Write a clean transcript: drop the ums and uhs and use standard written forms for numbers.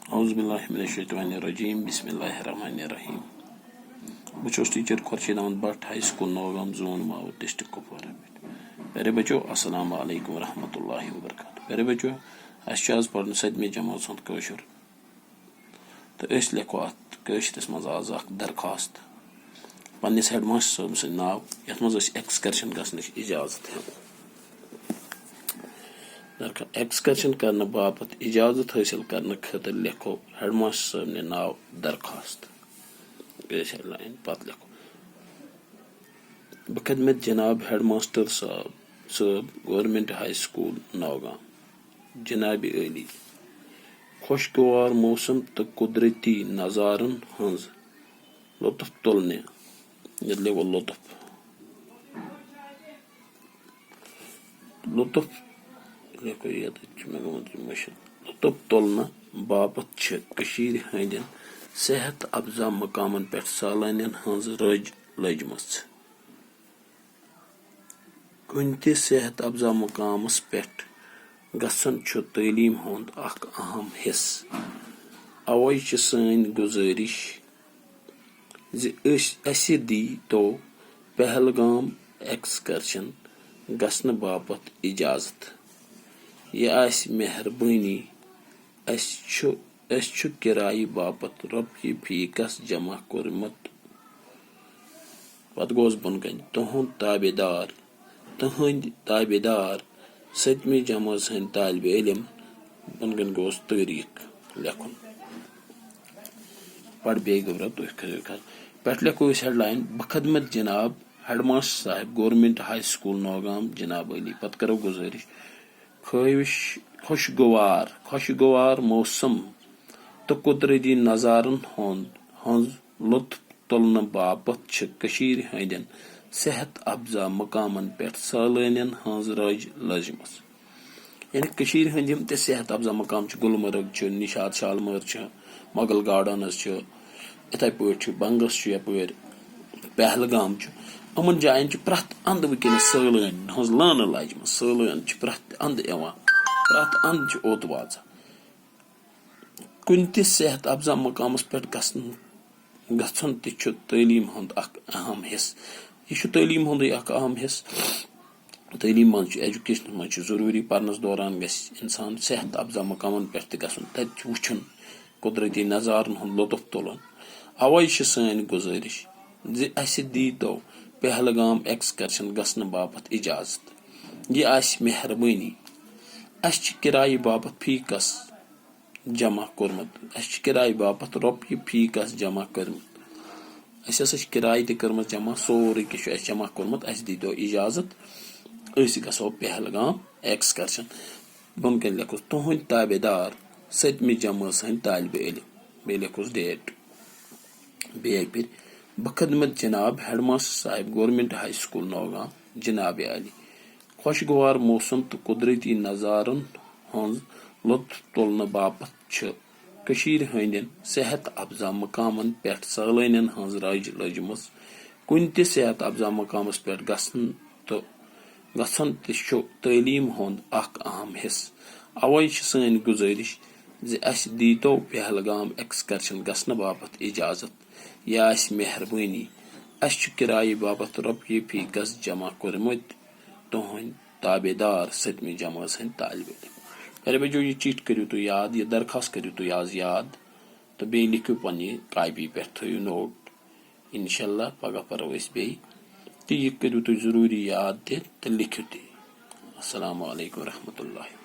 اعوذ باللہ من الشیطان الرجیم بسم اللہ الرحمن الرحیم بچوس teacher Khurshid Ahmad Bhat high school Nowgam zone ماؤ ڈسٹرکٹ کپوارہ پیارے بچو السلام علیکم ورحمۃ اللہ وبرکاتہ. پیارے بچو اَسہِ آز پرن 7 جماعت ہُنٛد کٲشُر تہٕ أسۍ لیکھو اتھ کٲشرِس منٛز آز اکھ درخواست پننِس ہیڈ ماسٹر صٲب سٕنٛدۍ ناو یتھ منٛز أسۍ ایکسکرشن گژھنٕچ اجازت ہٮ۪مو. ایکسکرشن کرنہٕ باپتھ اجازت حٲصل کرنہٕ خٲطرٕ لیکھو ہیڈ ماسٹر صٲب نے ناو درخواست. ہیڈ لائن پتہٕ لیکھو بخدمت جناب ہیڈ ماسٹر صٲب گورمنٹ ہائی سکول نوگام جناب علی خوشگوار موسم تو قدرتی نظارن ہنز لطف تلنے لطف تلنہٕ باپتھ چھِ کٔشیٖرِ ہٕنٛدٮ۪ن صحت افزا مقامن پٮ۪ٹھ سالانین ہٕنٛز رٔج لٔجمٕژ. کُنہِ تہِ صحت افزا مقامس پٮ۪ٹھ گژھُن چھُ تعلیٖم ہُنٛد اکھ اہم حصہٕ. اوے چھِ سٲنۍ گُزٲرِش زِ اَسہِ دیٖتو پہلگام ایکسکرشن گژھنہٕ باپتھ اجازت. یہِ آسہِ مہربٲنی. أسۍ چھُ کِرایہِ باپتھ رۄپیہِ فی کس جمع کوٚرمُت. پتہٕ گوٚس بۄن کَنہِ تُہنٛدۍ تابیدار 7مہِ جمٲژ ہٕنٛدۍ طالبہِ علم. بۄن کَنہِ گوٚس تٲریٖخ لیکھُن. پڑھ بیٚیہِ گوٚبرا تُہۍ کھٔسِو پٮ۪ٹھ لیکھو أسۍ ہیڈ لائن بخدمت جناب ہیڈ ماسٹر صاحب گورمنٹ ہائی سکول نوگام جناب علی. پتہٕ کرو گزٲرش خوشگوار موسم تو قدرتی نظارن ہنٛز لطف تُلنہٕ باپتھ چھِ کٔشیٖرِ ہٕنٛدٮ۪ن صحت افزا مقامن پٮ۪ٹھ سالانین ہٕنٛز رٔج لٔجمٕژ. یعنی کٔشیٖرِ ہٕنٛدۍ یِم تہِ صحت افزا مقام چھِ گلمرگ چھُ نشاد شالمٲر چھُ مغل گارڈنز چھُ یِتھے پٲٹھۍ چھُ بنگس چھُ یپٲرۍ پہلگام چھُ. یِمن جاین چھِ پرٛٮ۪تھ اندٕ وٕنکیٚنس سٲلٲنۍ ہٕنٛز لٲنہٕ لجمٕژ. سٲلٲنۍ چھِ پرٛٮ۪تھ اندٕ یِوان پرٛٮ۪تھ اندٕ چھِ اوٚت واتان. کُنہِ تہِ صحت افزا مقامس پٮ۪ٹھ گژھُن تہِ چھُ تعلیٖم ہُنٛد اکھ اہم حصہٕ. یہِ چھُ تعلیٖم ہُنٛدُے اکھ اہم حصہٕ. تعلیٖم منٛز چھُ ایجوکیشنس منٛز چھُ ضروٗری پرنس دوران گژھِ انسان صحت افزا مقامن پٮ۪ٹھ تہِ گژھُن تتہِ چھُ وٕچھُن قدرتی نظارن ہُنٛد لطف تُلُن. اوے چھِ سٲنۍ گُزٲرش زِ اَسہِ دیٖتو پہلگام ایکسکرشن گژھنہٕ باپتھ اجازت. یہِ آسہِ مہربٲنی. اَسہِ چھِ کِرایہِ باپتھ فی کس جمع کوٚرمُت. اَسہِ چھِ کِرایہِ باپتھ رۄپیہِ فی کس جمع کٔرمٕژ. اَسہِ ہسا چھِ کِراے تہِ کٔرمٕژ جمع سورُے کینٛہہ چھُ اَسہِ جمع کوٚرمُت. اَسہِ دیٖتو اجازت أسۍ گژھو پہلگام ایکسکرشن. بۄن کَنہِ لیکھوس تُہنٛدۍ تابیدار 7مہِ جمٲژ ہٕنٛدۍ طالبہِ علم. بیٚیہِ لیکھوس ڈیٹ. بیٚیہِ اکہِ پھِرِ بخدمت جناب ہیڈ ماسٹر صاحب گورمنٹ ہائی سکول نوگام جناب علی خوشگوار موسم تہٕ قدرتی نظارن ہنٛز لطف تُلنہٕ باپتھ چھِ کٔشیٖرِ ہٕنٛدٮ۪ن صحت افزا مقامن پٮ۪ٹھ سالانین ہٕنٛز رٔج لٔجمٕژ. کُنہِ تہِ صحت افزا مقامس پٮ۪ٹھ گژھُن تہِ چھُ تعلیٖم ہُنٛد اکھ اہم حصہٕ. اوے چھِ سٲنۍ گُزٲرش زِ اَسہِ دیٖتو پہلگام ایکسکرشن گژھنہٕ باپتھ اجازت. یہِ آسہِ مہربٲنی. اَسہِ چھُ کِرایہِ باپتھ رۄپیہِ فی کس جمع کوٚرمُت. تُہنٛدۍ تابیدار 7مہِ جمٲژ ہٕنٛدۍ طالبہِ علم. پیارے بچو یہ چٹھۍ کٔرِو تُہۍ یاد یہِ درخواست کٔرِو تُہۍ آز یاد تہٕ بیٚیہِ لیکھِو پننہِ کاپی پٮ۪ٹھ تھٲیِو نوٹ. انشاءاللہ پگہہ پرو أسۍ بیٚیہِ تہٕ یہِ کٔرِو تُہۍ ضروٗری یاد تہِ تہٕ لیکھِو تہِ. السلام علیکم ورحمۃ اللہ.